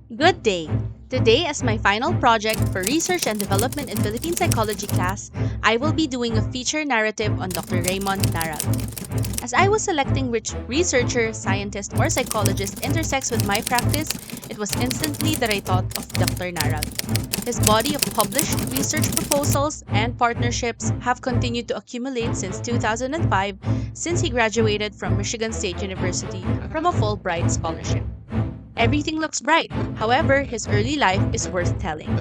Good day! Today, as my final project for Research and Development in Philippine Psychology class, I will be doing a feature narrative on Dr. Raymond Narag. As I was selecting which researcher, scientist, or psychologist intersects with my practice, it was instantly that I thought of Dr. Narag. His body of published research proposals and partnerships have continued to accumulate since 2005, since he graduated from Michigan State University from a Fulbright scholarship. Everything looks bright. However, his early life is worth telling.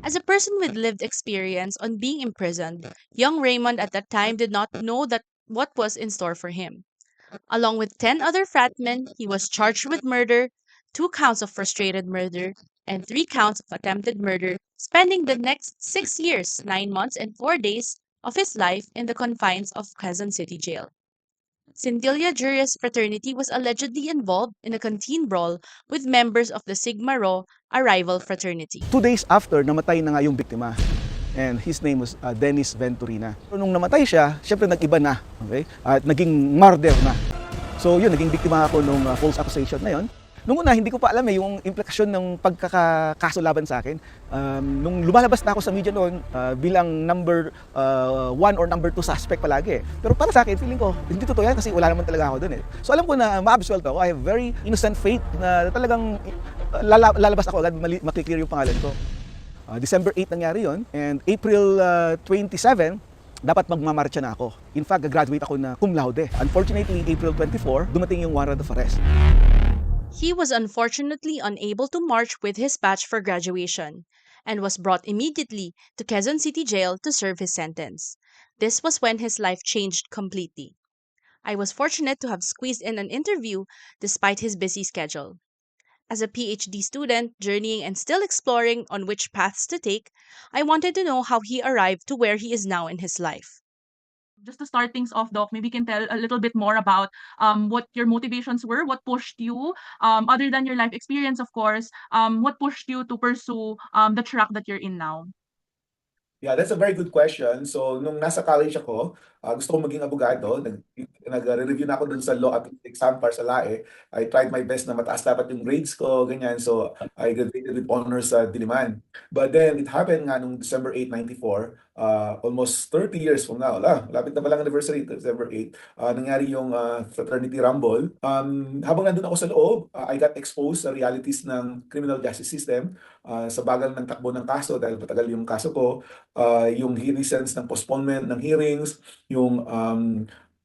As a person with lived experience on being imprisoned, young Raymond at that time did not know that what was in store for him. Along with 10 other fratmen, he was charged with murder, 2 counts of frustrated murder, and 3 counts of attempted murder, spending the next 6 years, 9 months, and 4 days of his life in the confines of Quezon City Jail. Scintilla Jurius fraternity was allegedly involved in a canteen brawl with members of the Sigma Rho, a rival fraternity. 2 days after, namatay na nga yung biktima. And his name was Dennis Venturina. So, nung namatay siya, syempre nag-iba na. Okay? At naging murder na. So yun, naging biktima ako nung false accusation na yun. Nung una, hindi ko pa alam yung implikasyon ng pagkakaso laban sa akin. Nung lumalabas na ako sa media noon, bilang number 1 or number 2 suspect palagi. Pero para sa akin, feeling ko, hindi totoo yan kasi wala naman talaga ako doon eh. So alam ko na ma-absolve ako. I have very innocent faith na talagang lalabas ako agad, makiklear yung pangalan ko. December 8 nangyari yon, and April 27, dapat magmamarcha na ako. In fact, graduate ako na cum laude. Unfortunately, April 24, dumating yung warrant of arrest. He was unfortunately unable to march with his batch for graduation and was brought immediately to Quezon City Jail to serve his sentence. This was when his life changed completely. I was fortunate to have squeezed in an interview despite his busy schedule. As a PhD student, journeying and still exploring on which paths to take, I wanted to know how he arrived to where he is now in his life. Just to start things off, Doc, maybe you can tell a little bit more about what your motivations were, what pushed you, other than your life experience, of course, what pushed you to pursue the track that you're in now? Yeah, that's a very good question. So, nung nasa college ako, gusto ko maging abogado. Nag-review na ako dun sa law at exam para sa LAE. I tried my best na mataas dapat yung grades ko, ganyan. So, I graduated with honors sa Diliman. But then, it happened nga nung December 8, 94, almost 30 years from now. Lapit na palang anniversary, December 8, nangyari yung fraternity rumble. Habang nandun ako sa loob, I got exposed sa realities ng criminal justice system, sa bagal ng takbo ng kaso dahil matagal yung kaso ko, yung reasons ng postponement ng hearings, yung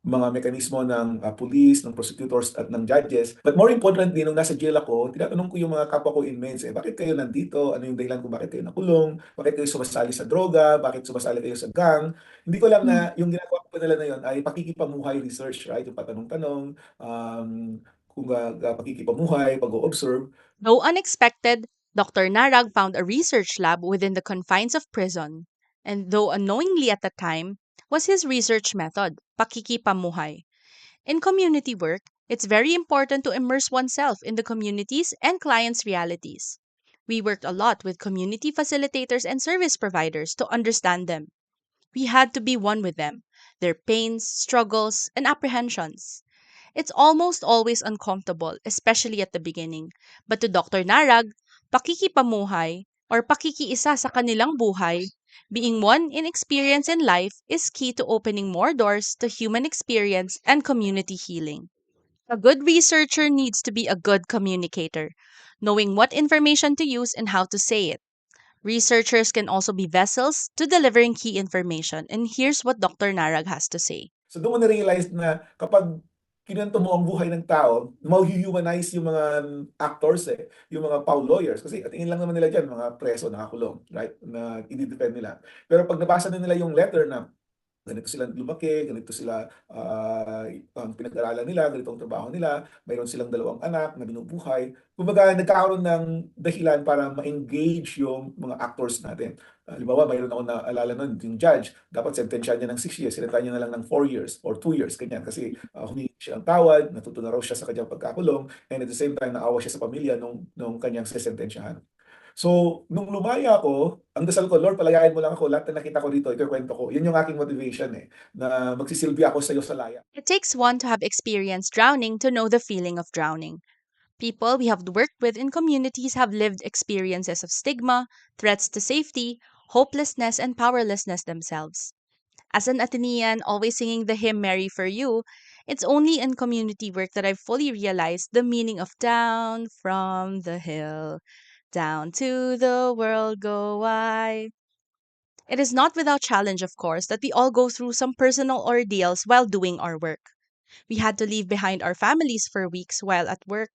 mga mekanismo ng police, ng prosecutors at ng judges. But more importantly, nung nasa jail ako, tinatanong ko yung mga kapwa ko inmates, bakit kayo nandito? Ano yung dahilan kung bakit kayo nakulong? Bakit kayo sumasali sa droga? Bakit sumasali kayo sa gang? Hindi ko lang na yung ginagawa ko pa nila na yun ay pakikipamuhay research, right? Yung patanong-tanong, kung pakikipamuhay, pag-o-observe. Though unexpected, Dr. Narag found a research lab within the confines of prison, and though unknowingly at the time, was his research method, pakikipamuhay. In community work, it's very important to immerse oneself in the communities and clients' realities. We worked a lot with community facilitators and service providers to understand them. We had to be one with them, their pains, struggles, and apprehensions. It's almost always uncomfortable, especially at the beginning. But to Dr. Narag, pakikipamuhay or pakikiisa sa kanilang buhay, being one in experience in life is key to opening more doors to human experience and community healing. A good researcher needs to be a good communicator, knowing what information to use and how to say it. Researchers can also be vessels to delivering key information, and here's what Dr. Narag has to say. So doon mo na-realize na kapag kinento mo ang buhay ng tao, ma-humanize yung mga actors yung mga PAW lawyers. Kasi tingin lang naman nila dyan, mga preso, nakakulong, right? Na i-defend nila. Pero pag nabasa na nila yung letter na ganito sila lumaki, ganito sila ang pinag-aralan nila, ganito ang trabaho nila, mayroon silang 2 anak na binubuhay. Kumbaga, nagkakaroon ng dahilan para ma-engage yung mga actors natin. Halimbawa, mayroon ako naalala nun, yung judge, dapat sentensya niya ng 6 years, sinenta niya na lang ng 4 years or 2 years, ganyan. Kasi humingi siya ng tawad, natuto na raw siya sa kanyang pagkakulong, and at the same time, naawa siya sa pamilya nung kanyang sesentensyahan. So, nung lumaya ako, ang dasal ko, Lord, palayain mo lang ako, lahat na nakita ko dito, ikukwento ko. Yun yung aking motivation na magsisilbi ako sa iyo sa laya. It takes one to have experienced drowning to know the feeling of drowning. People we have worked with in communities have lived experiences of stigma, threats to safety, hopelessness, and powerlessness themselves. As an Athenian, always singing the hymn Mary for You, it's only in community work that I've fully realized the meaning of down from the hill, down to the world go I. It is not without challenge, of course, that we all go through some personal ordeals while doing our work. We had to leave behind our families for weeks while at work,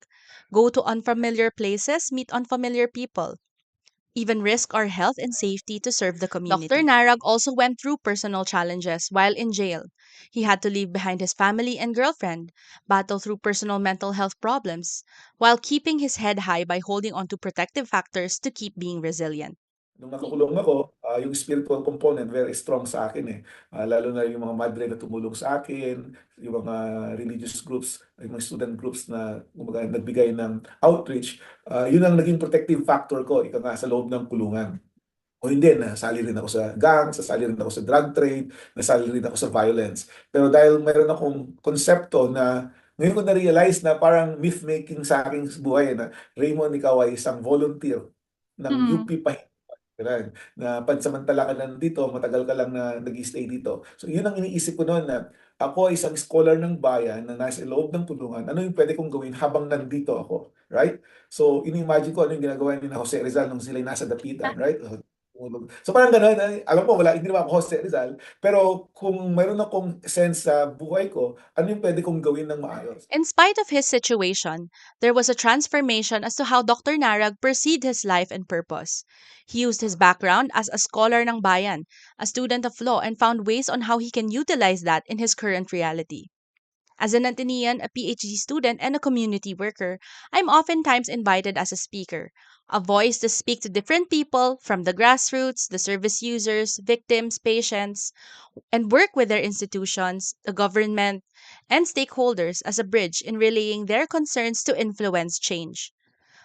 go to unfamiliar places, meet unfamiliar people, even risk our health and safety to serve the community. Dr. Narag also went through personal challenges while in jail. He had to leave behind his family and girlfriend, battle through personal mental health problems, while keeping his head high by holding on to protective factors to keep being resilient. Nung nakakulong ako, yung spiritual component very strong sa akin eh. Lalo na yung mga madre na tumulong sa akin, yung mga religious groups, yung mga student groups na kumbaga, nagbigay ng outreach, yun ang naging protective factor ko, ika nga sa loob ng kulungan. O hindi, nasali rin ako sa gang, nasali rin ako sa drug trade, nasali rin ako sa violence. Pero dahil mayroon akong konsepto na ngayon ko na-realize na parang myth-making sa aking buhay na Raymond, ikaw ay isang volunteer ng Mm. UP Ganun, na pansamantala ka lang dito, matagal ka lang na nag-stay dito. So yun ang iniisip ko noon na ako ay isang scholar ng bayan na nasa loob ng tulungan. Ano yung pwede kong gawin habang nandito ako, right? So ini-imagine ko ano yung ginagawa ni Jose Rizal nung sila'y nasa dapitan, right? So parang gano'n, alam ko wala, hindi naman ako Jose Rizal, pero kung mayroon akong sense sa buhay ko, ano yung pwede kong gawin ng maayos? In spite of his situation, there was a transformation as to how Dr. Narag perceived his life and purpose. He used his background as a scholar ng bayan, a student of law, and found ways on how he can utilize that in his current reality. As an Atenean, a PhD student, and a community worker, I'm oftentimes invited as a speaker, a voice to speak to different people from the grassroots, the service users, victims, patients, and work with their institutions, the government, and stakeholders as a bridge in relaying their concerns to influence change.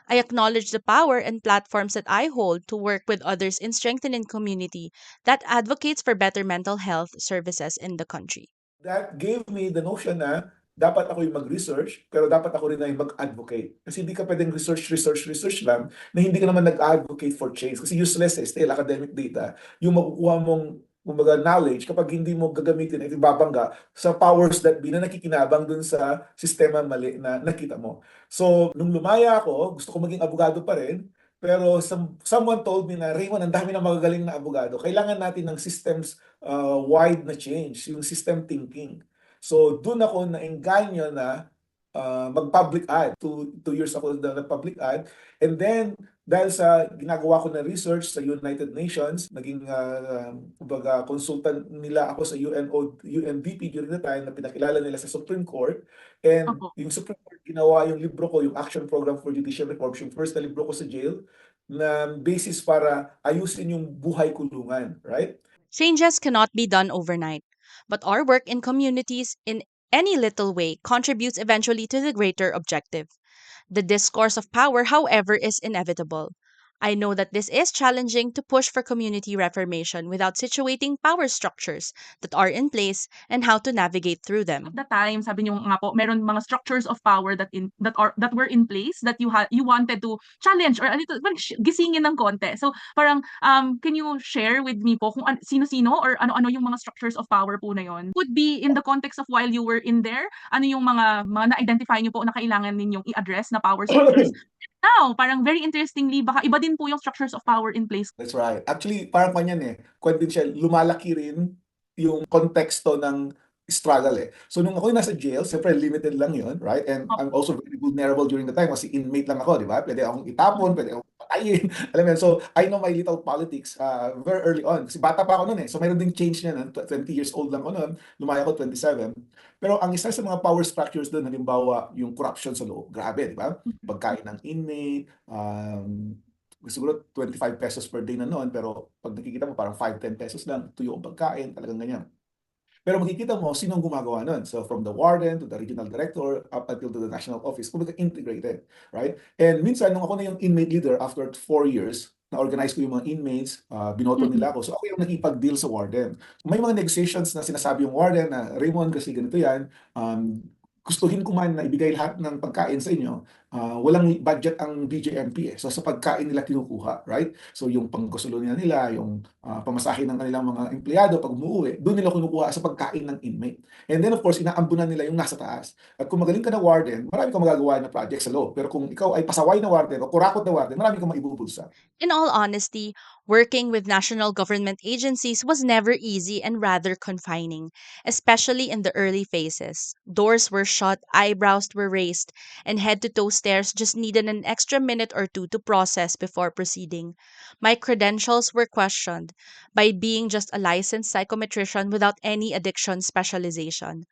I acknowledge the power and platforms that I hold to work with others in strengthening community that advocates for better mental health services in the country. That gave me the notion na dapat ako yung mag-research, pero dapat ako rin ay mag-advocate. Kasi hindi ka pwedeng research lang na hindi ka naman nag-advocate for change. Kasi useless still academic data. Yung makukuha mong kumbaga knowledge kapag hindi mo gagamitin at ibabangga sa powers that be na nakikinabang dun sa sistema mali na nakita mo. So, nung lumaya ako, gusto ko maging abogado pa rin, pero someone told me na, Raymond, ang dami ng magagaling na abogado. Kailangan natin ng systems wide na change, yung system thinking. So, doon ako naengganyo na mag-public ad. Two years ako na public ad. And then, dahil sa ginagawa ko na research sa United Nations, naging kumbaga, consultant nila ako sa UNDP during the time na pinakilala nila sa Supreme Court. And Opo. yung Supreme Court ginawa yung libro ko, yung Action Program for Judicial Reform, yung first na libro ko sa jail, na basis para ayusin yung buhay kulungan, right? Changes cannot be done overnight, but our work in communities in any little way contributes eventually to the greater objective. The discourse of power, however, is inevitable. I know that this is challenging to push for community reformation without situating power structures that are in place and how to navigate through them. At the time, sabi niyo nga po, meron mga structures of power that were in place that you wanted to challenge or parang gisingin ng konti. So parang can you share with me po kung sino-sino or ano-ano yung mga structures of power po na yon? Could be in the context of while you were in there, ano yung mga na-identify niyo po na kailangan ninyong i-address na power structures? Now, parang very interestingly, baka iba din po yung structures of power in place. That's right. Actually, parang kanyan kwento din siya, lumalaki rin yung konteksto ng struggle So nung ako nasa jail, siyempre limited lang yun, right? And I'm also very vulnerable during the time kasi inmate lang ako, di ba? Pwede akong itapon, pwede akong patayin. Alam mo yun? So I know my little politics very early on. Kasi bata pa ako noon So mayroon ding change niya 20 years old lang ako noon. Lumaya ako 27. Pero ang isa sa mga power structures doon, halimbawa, yung corruption sa loob. Grabe, di ba? Pagkain ng inmate, siguro 25 pesos per day na noon, pero pag nakikita mo parang 5-10 pesos lang, tuyo ang pagkain, talagang ganyan. Pero makikita mo sino ang gumagawa nun. So from the warden to the regional director up until to the national office, kumbaga integrated, right? And minsan, nung ako na yung inmate leader after 4 years, na-organize ko yung mga inmates, binoto nila ako. So ako yung nakipag-deal sa warden. May mga negotiations na sinasabi yung warden na, Raymond, kasi ganito yan, gustuhin ko man na ibigay lahat ng pagkain sa inyo, walang budget ang BJMP eh. So sa pagkain nila kinukuha, right? So yung panggasolina nila, yung pamasahe ng kanilang mga empleyado pag umuwi, doon nila kinukuha sa pagkain ng inmate. And then of course, inaambunan nila yung nasa taas. At kung magaling ka na warden, marami kang magagawa na project sa loob. Pero kung ikaw ay pasaway na warden o kurakot na warden, marami kang maibubulsa. In all honesty, working with national government agencies was never easy and rather confining, especially in the early phases. Doors were shut, eyebrows were raised, and head to toe stares just needed an extra minute or two to process before proceeding. My credentials were questioned by being just a licensed psychometrician without any addiction specialization.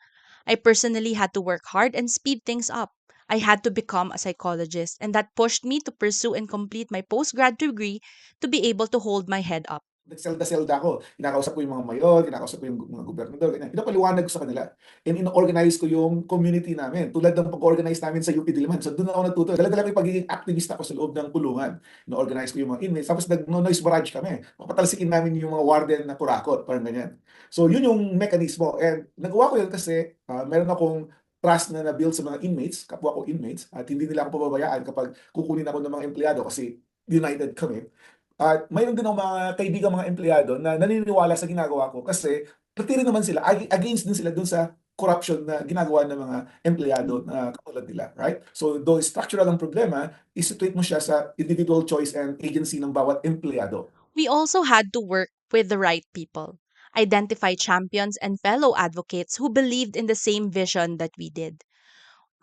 I personally had to work hard and speed things up. I had to become a psychologist, and that pushed me to pursue and complete my postgrad degree to be able to hold my head up. Nagselda-selda ako. Kinakausap ko yung mga mayor, kinakausap ko yung mga gobernador, ganyan. Pinapaliwanag ko sa kanila. And in-organize ko yung community namin. Tulad ng pag-organize namin sa UP Diliman. So doon ako natuto. Dala-dala ko yung pagiging activist ako sa loob ng pulungan. In-organize ko yung mga inmates. Tapos nag-noise barrage kami. Papatalsikin namin yung mga warden na kurakot. Parang ganyan. So yun yung mekanismo. And nagawa ko yun kasi meron akong trust na na-build sa mga inmates, kapwa ko inmates, at hindi nila ako pababayaan kapag kukunin ako ng mga empleyado kasi united kami. At mayroon din ako mga kaibigan, mga empleyado na naniniwala sa ginagawa ko kasi pati rin naman sila, against din sila dun sa corruption na ginagawa ng mga empleyado na katulad nila, right? So, though structural ang problema, isituate mo siya sa individual choice and agency ng bawat empleyado. We also had to work with the right people, identify champions and fellow advocates who believed in the same vision that we did.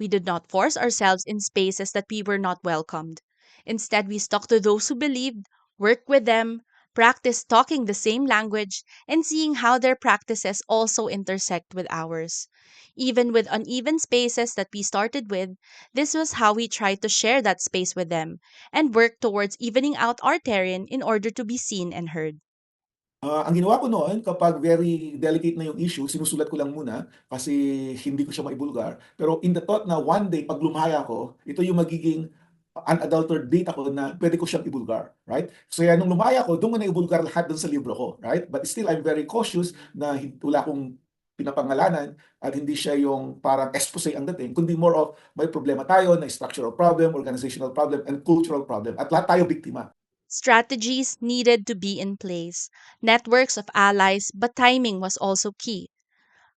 We did not force ourselves in spaces that we were not welcomed. Instead, we stuck to those who believed, worked with them, practiced talking the same language, and seeing how their practices also intersect with ours. Even with uneven spaces that we started with, this was how we tried to share that space with them and work towards evening out our terrain in order to be seen and heard. Ang ginawa ko noon kapag very delicate na yung issue, sinusulat ko lang muna kasi hindi ko siya maibulgar. Pero in the thought na one day, pag lumaya ko, ito yung magiging unadulterated data ko na pwede ko siyang ibulgar, right? So yan, nung lumaya ko, doon ko na ibulgar lahat dun sa libro ko, right? But still, I'm very cautious na wala akong pinapangalanan at hindi siya yung parang expose ang dating, kundi more of may problema tayo na structural problem, organizational problem, and cultural problem. At lahat tayo biktima. Strategies needed to be in place, networks of allies, but timing was also key.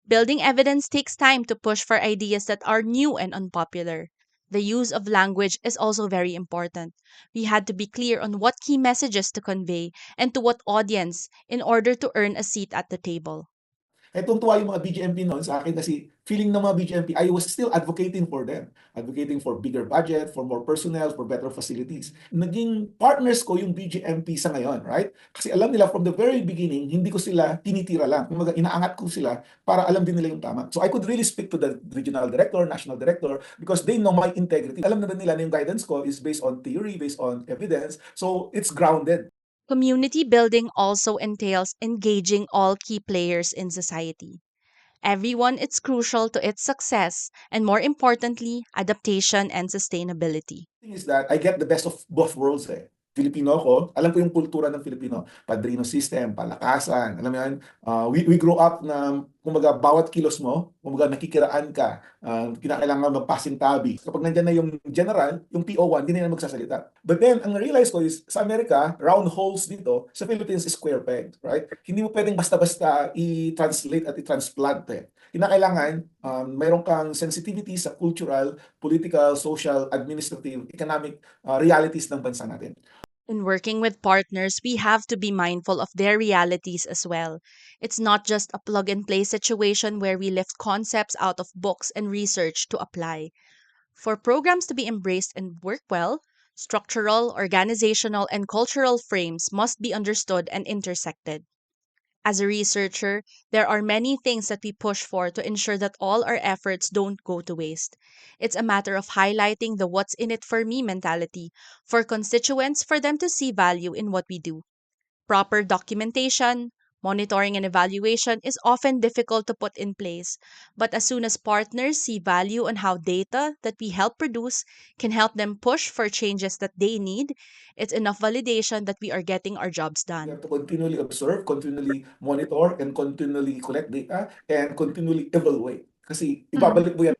Building evidence takes time to push for ideas that are new and unpopular. The use of language is also very important. We had to be clear on what key messages to convey and to what audience in order to earn a seat at the table. Tuwang-tuwa yung mga BGMP noon sa akin kasi feeling ng mga BGMP, I was still advocating for them. Advocating for bigger budget, for more personnel, for better facilities. Naging partners ko yung BGMP sa ngayon, right? Kasi alam nila from the very beginning, hindi ko sila tinitira lang. Kumaga, inaangat ko sila para alam din nila yung tama. So I could really speak to the regional director, national director, because they know my integrity. Alam na din nila na yung guidance ko is based on theory, based on evidence. So it's grounded. Community building also entails engaging all key players in society. Everyone is crucial to its success, and more importantly, adaptation and sustainability. Thing is that I get the best of both worlds eh. Filipino ako, alam ko yung kultura ng Filipino, padrino system, palakasan, alam mo yan, we grow up na, kumbaga, bawat kilos mo, kumbaga, nakikiraan ka, kinakailangan magpasintabi. Kapag nandyan na yung general, yung PO1, hindi na yan magsasalita. But then, ang na-realize ko is, sa Amerika, round holes dito, sa Philippines, square peg, right? Hindi mo pwedeng basta-basta i-translate at i-transplant eh. Kinakailangan, mayroon kang sensitivity sa cultural, political, social, administrative, economic realities ng bansa natin. In working with partners, we have to be mindful of their realities as well. It's not just a plug and play situation where we lift concepts out of books and research to apply. For programs to be embraced and work well, structural, organizational, and cultural frames must be understood and intersected. As a researcher, there are many things that we push for to ensure that all our efforts don't go to waste. It's a matter of highlighting the what's in it for me mentality for constituents for them to see value in what we do. Proper documentation, monitoring, and evaluation is often difficult to put in place, but as soon as partners see value on how data that we help produce can help them push for changes that they need, it's enough validation that we are getting our jobs You done. have to continually observe, continually monitor, and continually collect data, and continually evaluate. Kasi ibabalik mo yan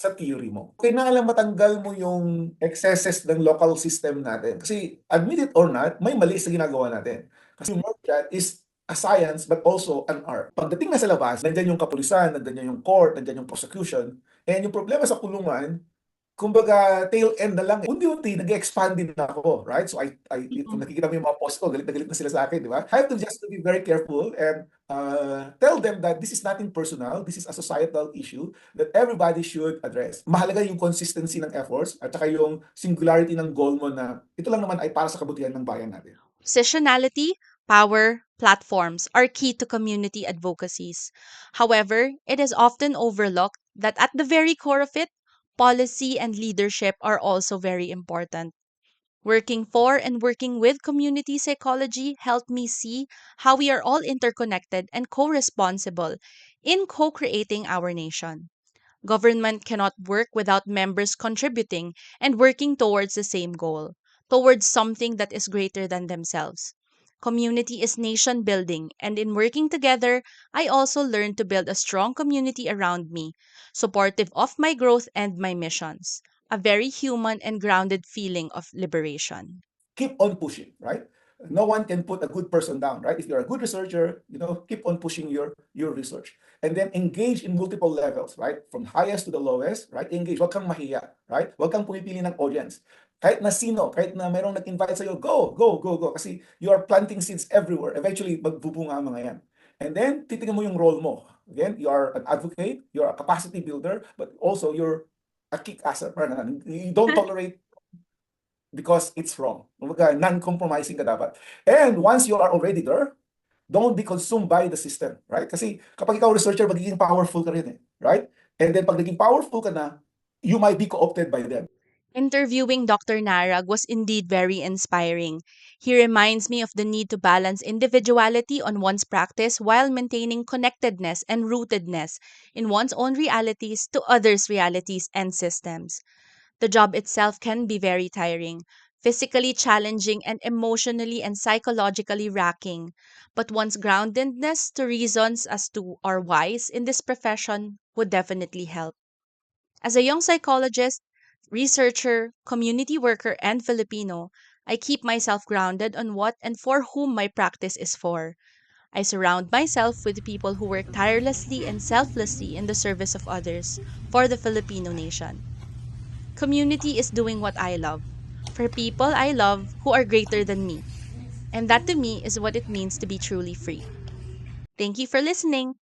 sa theory mo. Kailangan matanggal mo yung excesses ng local system natin. Kasi admit it or not, may mali sa ginagawa natin. Kasi mugshot is a science but also an art. Pagdating na sa labas, nandyan yung kapulisan, nandyan yung court, nandyan yung prosecution. And yung problema sa kulungan, kumbaga tail end na lang. Unti-unti nag-expand din ako, right? So kung nakikita mo yung mga post ko, galit na sila sa akin, di ba? I have to just to be very careful and tell them that this is nothing personal, this is a societal issue that everybody should address. Mahalaga yung consistency ng efforts at saka yung singularity ng goal mo na ito lang naman ay para sa kabutihan ng bayan natin. Positionality, power, platforms are key to community advocacies. However, it is often overlooked that at the very core of it, policy and leadership are also very important. Working for and working with community psychology helped me see how we are all interconnected and co responsible in co creating our nation. Government cannot work without members contributing and working towards the same goal, towards something that is greater than themselves. Community is nation building, and in working together, I also learned to build a strong community around me, supportive of my growth and my missions. A very human and grounded feeling of liberation. Keep on pushing, right? No one can put a good person down, right? If you're a good researcher, keep on pushing your research. And then engage in multiple levels, right? From highest to the lowest, right? Engage. Huwag kang mahiya, right? Huwag kang pumipili ng audience. Kahit na sino, kahit na mayroong nag-invite sa'yo, go, go, go, go. Kasi you are planting seeds everywhere. Eventually, magbubunga ang mga yan. And then, titingnan mo yung role mo. Again, you are an advocate, you're a capacity builder, but also you're a kick-asser. You don't tolerate because it's wrong. Kumbaga, non-compromising ka dapat. And once you are already there, don't be consumed by the system, right? Kasi kapag ikaw researcher, magiging powerful ka rin, right? And then pag naging powerful ka na, you might be co-opted by them. Interviewing Dr. Narag was indeed very inspiring. He reminds me of the need to balance individuality on one's practice while maintaining connectedness and rootedness in one's own realities to others' realities and systems. The job itself can be very tiring, physically challenging, and emotionally and psychologically racking. But one's groundedness to reasons as to our whys in this profession would definitely help. As a young psychologist, researcher, community worker, and Filipino, I keep myself grounded on what and for whom my practice is for. I surround myself with people who work tirelessly and selflessly in the service of others for the Filipino nation. Community is doing what I love, for people I love who are greater than me. And that to me is what it means to be truly free. Thank you for listening.